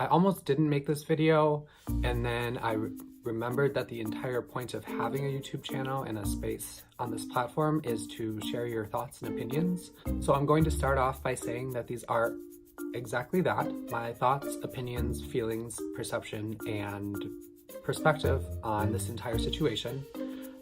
I almost didn't make this video, and then I remembered that the entire point of having a YouTube channel and a space on this platform is to share your thoughts and opinions. So I'm going to start off by saying that these are exactly that, my thoughts, opinions, feelings, perception, and perspective on this entire situation.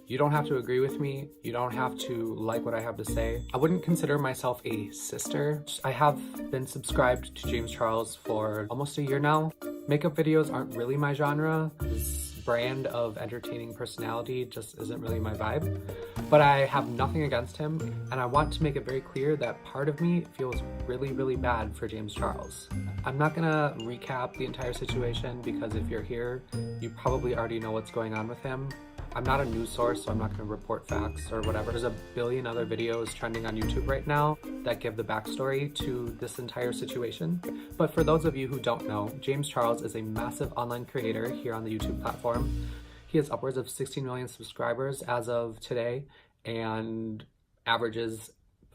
You don't have to agree with me. You don't have to like what I have to say. I wouldn't consider myself a sister. I have been subscribed to James Charles for almost a year now. Makeup videos aren't really my genre. His brand of entertaining personality just isn't really my vibe. But I have nothing against him, and I want to make it very clear that part of me feels really, really bad for James Charles. I'm not gonna recap the entire situation because if you're here, you probably already know what's going on with him. I'm not a news source, so I'm not going to report facts or whatever. There's a billion other videos trending on YouTube right now that give the backstory to this entire situation. But for those of you who don't know, James Charles is a massive online creator here on the YouTube platform. He has upwards of 16 million subscribers as of today and averages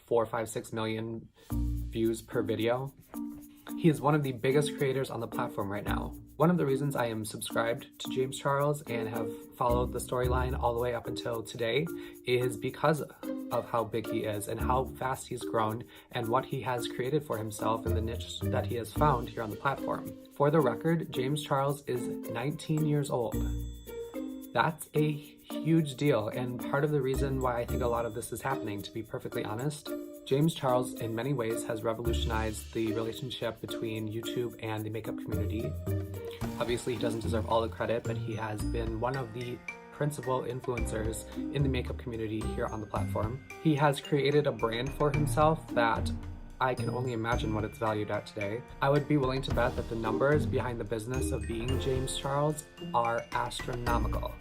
4, 5, 6 million views per video. He is one of the biggest creators on the platform right now. One of the reasons I am subscribed to James Charles and have followed the storyline all the way up until today is because of how big he is and how fast he's grown and what he has created for himself in the niche that he has found here on the platform. For the record, James Charles is 19 years old. That's a huge deal, and part of the reason why I think a lot of this is happening, to be perfectly honest. James Charles, in many ways, has revolutionized the relationship between YouTube and the makeup community. Obviously, he doesn't deserve all the credit, but he has been one of the principal influencers in the makeup community here on the platform. He has created a brand for himself that I can only imagine what it's valued at today. I would be willing to bet that the numbers behind the business of being James Charles are astronomical.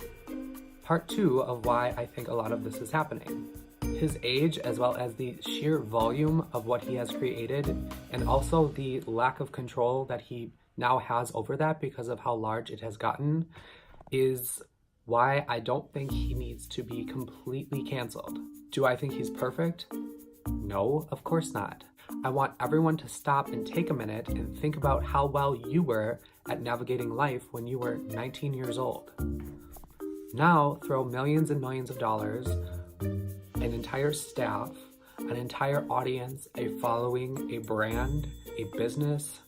Part 2 of why I think a lot of this is happening. His age, as well as the sheer volume of what he has created, and also the lack of control that he now has over that because of how large it has gotten, is why I don't think he needs to be completely canceled. Do I think he's perfect? No, of course not. I want everyone to stop and take a minute and think about how well you were at navigating life when you were 19 years old. Now throw millions and millions of dollars, an entire staff, an entire audience, a following, a brand, a business.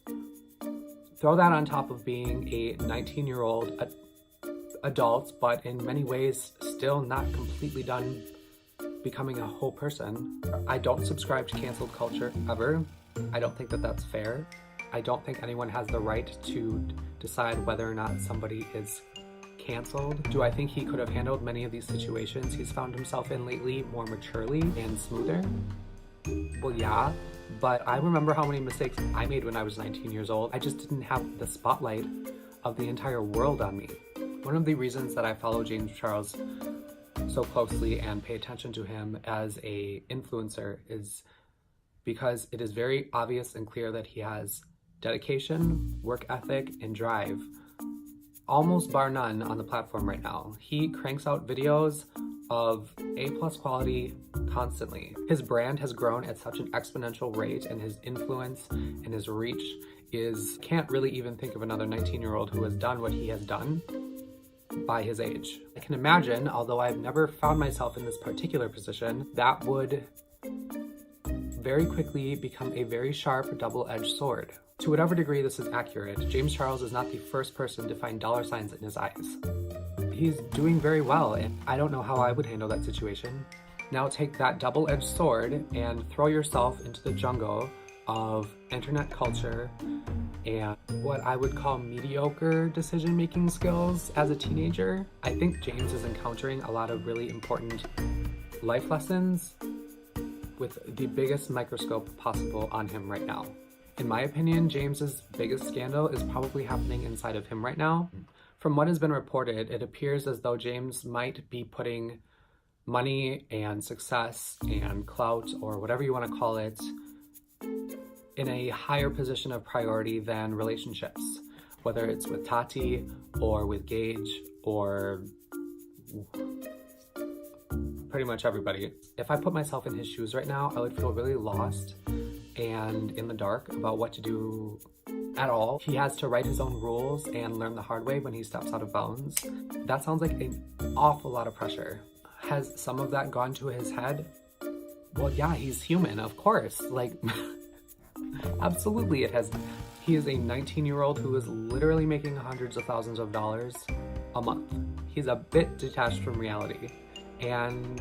Throw that on top of being a 19-year-old adult, but in many ways still not completely done becoming a whole person. I don't subscribe to canceled culture ever. I don't think that that's fair. I don't think anyone has the right to decide whether or not somebody is canceled. Do I think he could have handled many of these situations he's found himself in lately more maturely and smoother? Well, yeah, but I remember how many mistakes I made when I was 19 years old. I just didn't have the spotlight of the entire world on me. One of the reasons that I follow James Charles so closely and pay attention to him as a influencer is because it is very obvious and clear that he has dedication, work ethic, and drive, almost bar none on the platform right now. He cranks out videos of A+ quality constantly. His brand has grown at such an exponential rate, and his influence and his reach can't really even think of another 19-year-old who has done what he has done by his age. I can imagine, although I've never found myself in this particular position, that would very quickly become a very sharp double-edged sword. To whatever degree this is accurate, James Charles is not the first person to find dollar signs in his eyes. He's doing very well, and I don't know how I would handle that situation. Now take that double-edged sword and throw yourself into the jungle of internet culture and what I would call mediocre decision-making skills as a teenager. I think James is encountering a lot of really important life lessons with the biggest microscope possible on him right now. In my opinion, James's biggest scandal is probably happening inside of him right now. From what has been reported, it appears as though James might be putting money and success and clout, or whatever you want to call it, in a higher position of priority than relationships, whether it's with Tati or with Gage or pretty much everybody. If I put myself in his shoes right now, I would feel really lost and in the dark about what to do at all. He has to write his own rules and learn the hard way when he steps out of bounds. That sounds like an awful lot of pressure. Has some of that gone to his head? Well, yeah, he's human, of course. Like, absolutely it has. He is a 19-year-old who is literally making hundreds of thousands of dollars a month. He's a bit detached from reality, and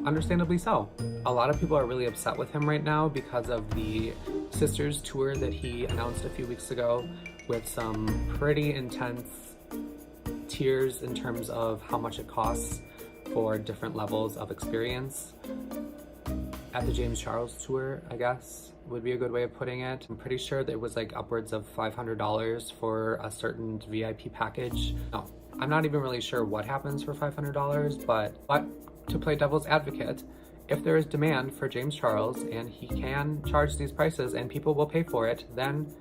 understandably so. A lot of people are really upset with him right now because of the Sisters tour that he announced a few weeks ago, with some pretty intense tiers in terms of how much it costs for different levels of experience at the James Charles tour, I guess would be a good way of putting it. I'm pretty sure that it was like upwards of $500 for a certain VIP package. No, I'm not even really sure what happens for $500, but to play devil's advocate, if there is demand for James Charles and he can charge these prices and people will pay for it, then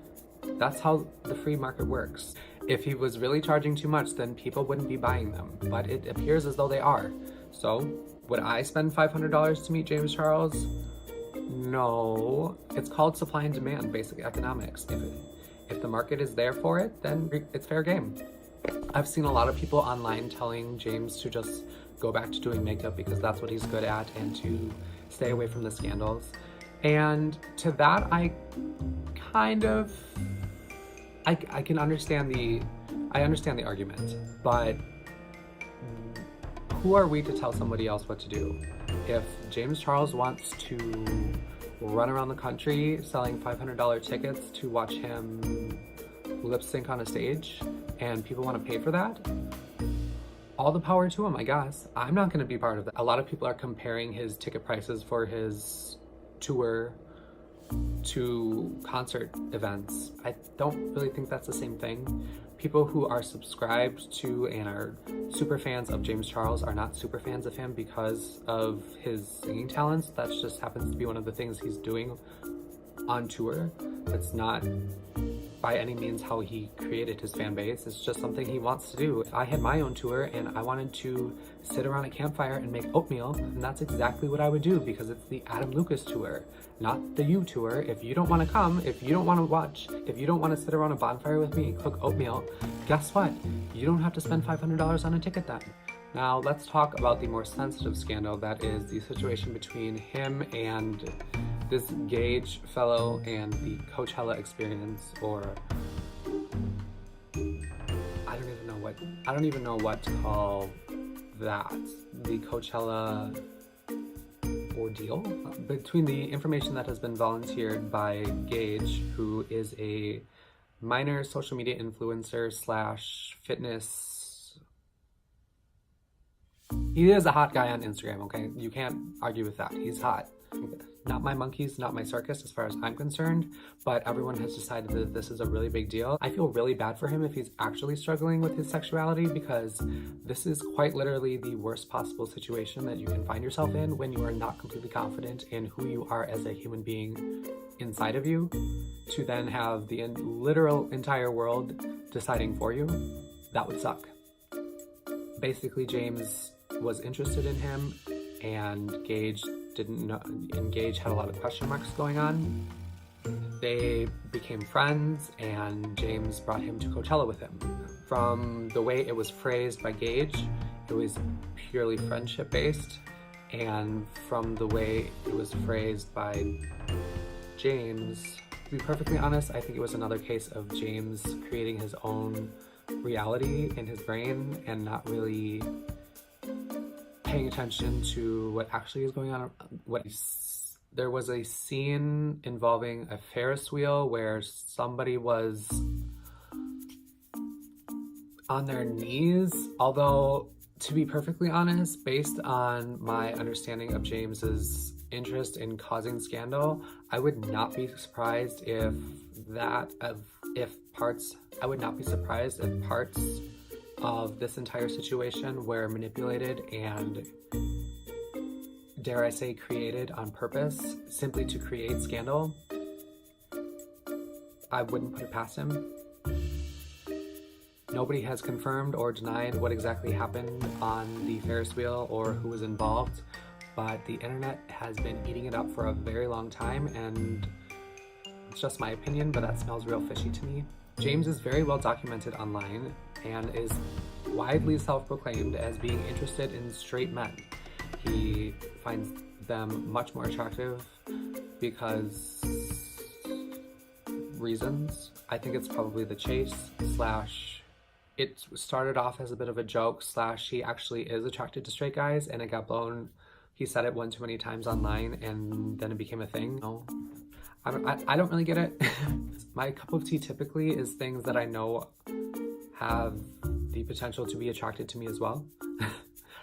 that's how the free market works. If he was really charging too much, then people wouldn't be buying them, but it appears as though they are. So, would I spend $500 to meet James Charles? No. It's called supply and demand, basic economics. If the market is there for it, then it's fair game. I've seen a lot of people online telling James to just go back to doing makeup because that's what he's good at, and to stay away from the scandals. And to that, I can understand the argument, but who are we to tell somebody else what to do? If James Charles wants to run around the country selling $500 tickets to watch him lip sync on a stage, and people want to pay for that, all the power to him, I guess. I'm not going to be part of that. A lot of people are comparing his ticket prices for his tour to concert events. I don't really think that's the same thing. People who are subscribed to and are super fans of James Charles are not super fans of him because of his singing talents. That just happens to be one of the things he's doing on tour. It's not by any means how he created his fan base. It's just something he wants to do. If I had my own tour and I wanted to sit around a campfire and make oatmeal, and that's exactly what I would do, because it's the Adam Lucas tour, not the You tour. If you don't want to come, if you don't want to watch, if you don't want to sit around a bonfire with me and cook oatmeal, guess what? You don't have to spend $500 on a ticket then. Now let's talk about the more sensitive scandal, that is the situation between him and this Gage fellow and the Coachella experience, or I don't even know what to call that. The Coachella ordeal, between the information that has been volunteered by Gage, who is a minor social media influencer / fitness. He is a hot guy on Instagram, okay? You can't argue with that. He's hot. Not my monkeys, not my circus as far as I'm concerned, but everyone has decided that this is a really big deal. I feel really bad for him if he's actually struggling with his sexuality, because this is quite literally the worst possible situation that you can find yourself in when you are not completely confident in who you are as a human being inside of you, to then have the literal entire world deciding for you. That would suck. Basically, James was interested in him, and Gage didn't know, and Gage had a lot of question marks going on. They became friends, and James brought him to Coachella with him. From the way it was phrased by Gage, it was purely friendship based, and from the way it was phrased by James, to be perfectly honest, I think it was another case of James creating his own reality in his brain and not really paying attention to what actually is going on. There was a scene involving a Ferris wheel where somebody was on their knees, although to be perfectly honest, based on my understanding of James's interest in causing scandal, I would not be surprised if parts of this entire situation were manipulated and, dare I say, created on purpose, simply to create scandal. I wouldn't put it past him. Nobody has confirmed or denied what exactly happened on the Ferris wheel or who was involved, but the internet has been eating it up for a very long time, and It's just my opinion, but that smells real fishy to me. James is very well documented online and is widely self-proclaimed as being interested in straight men. He finds them much more attractive because reasons. I think it's probably the chase / it started off as a bit of a joke / he actually is attracted to straight guys, and it got blown. He said it one too many times online and then it became a thing. No, I don't really get it. My cup of tea typically is things that I know have the potential to be attracted to me as well.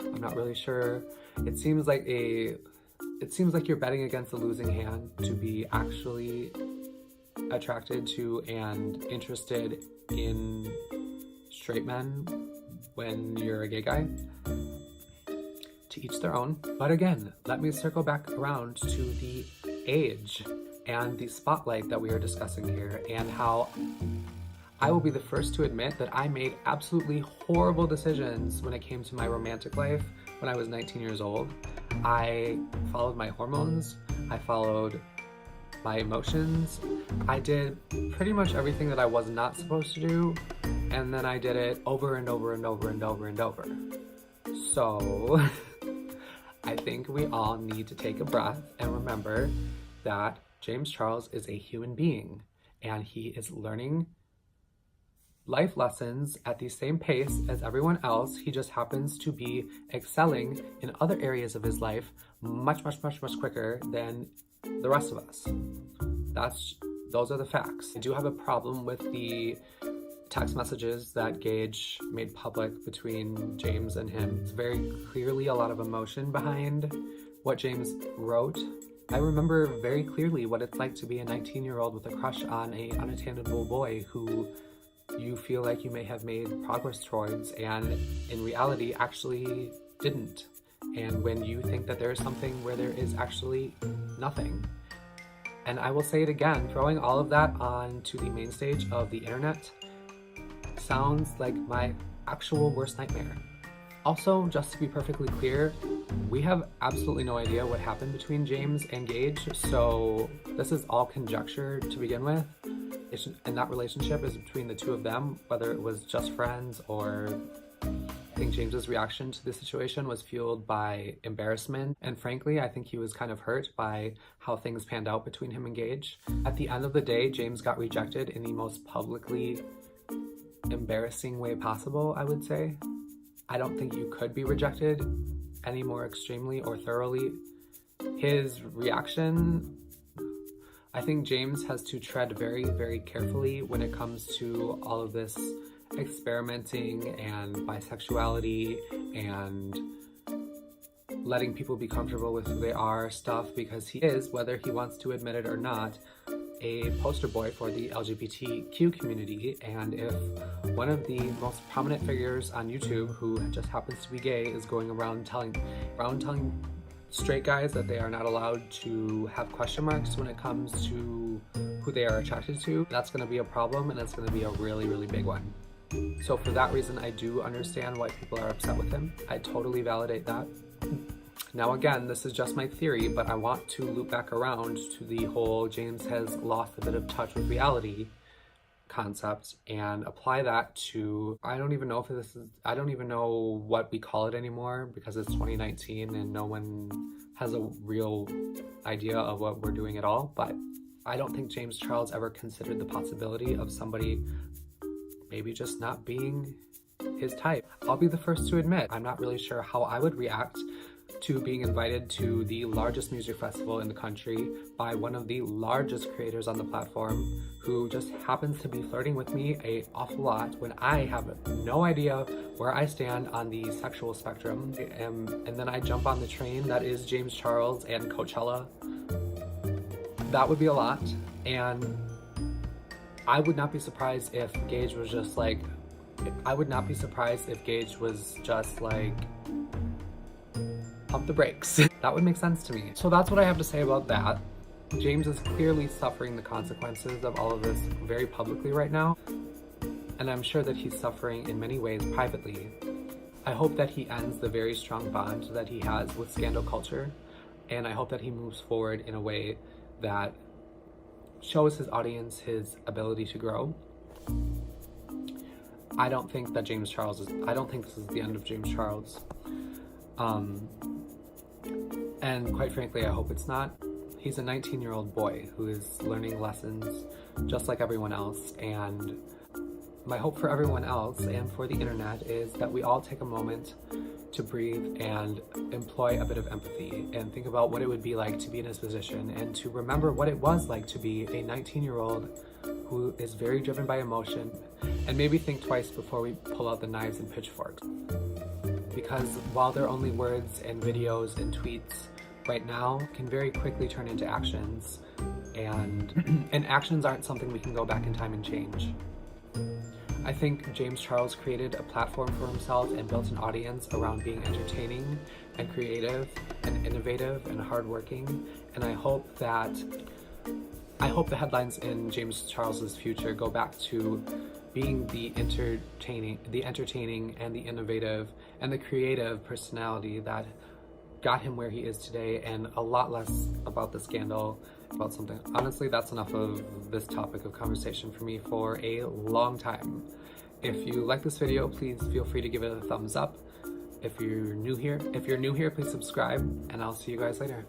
I'm not really sure. It seems like you're betting against a losing hand to be actually attracted to and interested in straight men when you're a gay guy. To each their own. But again, let me circle back around to the age and the spotlight that we are discussing here, and how I will be the first to admit that I made absolutely horrible decisions when it came to my romantic life when I was 19 years old. I followed my hormones, I followed my emotions, I did pretty much everything that I was not supposed to do, and then I did it over and over and over and over and over. So I think we all need to take a breath and remember that James Charles is a human being and he is learning life lessons at the same pace as everyone else. He just happens to be excelling in other areas of his life much quicker than the rest of us. Those are the facts. I do have a problem with the text messages that Gage made public between James and him. It's very clearly a lot of emotion behind what James wrote. I remember very clearly what it's like to be a 19-year-old with a crush on an unattainable boy who you feel like you may have made progress towards and in reality actually didn't. And when you think that there is something where there is actually nothing. And I will say it again, throwing all of that onto the main stage of the internet sounds like my actual worst nightmare. Also, just to be perfectly clear, we have absolutely no idea what happened between James and Gage, so this is all conjecture to begin with. And that relationship is between the two of them, whether it was just friends or I think James's reaction to the situation was fueled by embarrassment. And frankly, I think he was kind of hurt by how things panned out between him and Gage. At the end of the day, James got rejected in the most publicly embarrassing way possible, I would say. I don't think you could be rejected any more extremely or thoroughly. His reaction, I think James has to tread very carefully when it comes to all of this experimenting and bisexuality and letting people be comfortable with who they are stuff, because he is, whether he wants to admit it or not, a poster boy for the LGBTQ community. And if one of the most prominent figures on YouTube who just happens to be gay is going around telling straight guys that they are not allowed to have question marks when it comes to who they are attracted to, that's going to be a problem, and it's going to be a really big one. So for that reason, I do understand why people are upset with him. I totally validate that. Now again, this is just my theory, but I want to loop back around to the whole James has lost a bit of touch with reality concept and apply that to, I don't even know what we call it anymore, because it's 2019 and no one has a real idea of what we're doing at all. But I don't think James Charles ever considered the possibility of somebody maybe just not being his type. I'll be the first to admit, I'm not really sure how I would react to being invited to the largest music festival in the country by one of the largest creators on the platform who just happens to be flirting with me an awful lot when I have no idea where I stand on the sexual spectrum. And then I jump on the train that is James Charles and Coachella. That would be a lot. And I would not be surprised if Gage was just like, pump the brakes. That would make sense to me. So that's what I have to say about that. James is clearly suffering the consequences of all of this very publicly right now, and I'm sure that he's suffering in many ways privately. I hope that he ends the very strong bond that he has with scandal culture, and I hope that he moves forward in a way that shows his audience his ability to grow. I don't think this is the end of James Charles. And quite frankly, I hope it's not. He's a 19-year-old boy who is learning lessons just like everyone else, and my hope for everyone else and for the internet is that we all take a moment to breathe and employ a bit of empathy and think about what it would be like to be in his position, and to remember what it was like to be a 19-year-old who is very driven by emotion, and maybe think twice before we pull out the knives and pitchforks. Because while they're only words and videos and tweets, right now can very quickly turn into actions, and actions aren't something we can go back in time and change. I think James Charles created a platform for himself and built an audience around being entertaining and creative and innovative and hardworking, and I hope the headlines in James Charles's future go back to being the entertaining and the innovative and the creative personality that got him where he is today, and a lot less about the scandal, about something. Honestly, that's enough of this topic of conversation for me for a long time. If you like this video, please feel free to give it a thumbs up. If you're new here, please subscribe, and I'll see you guys later.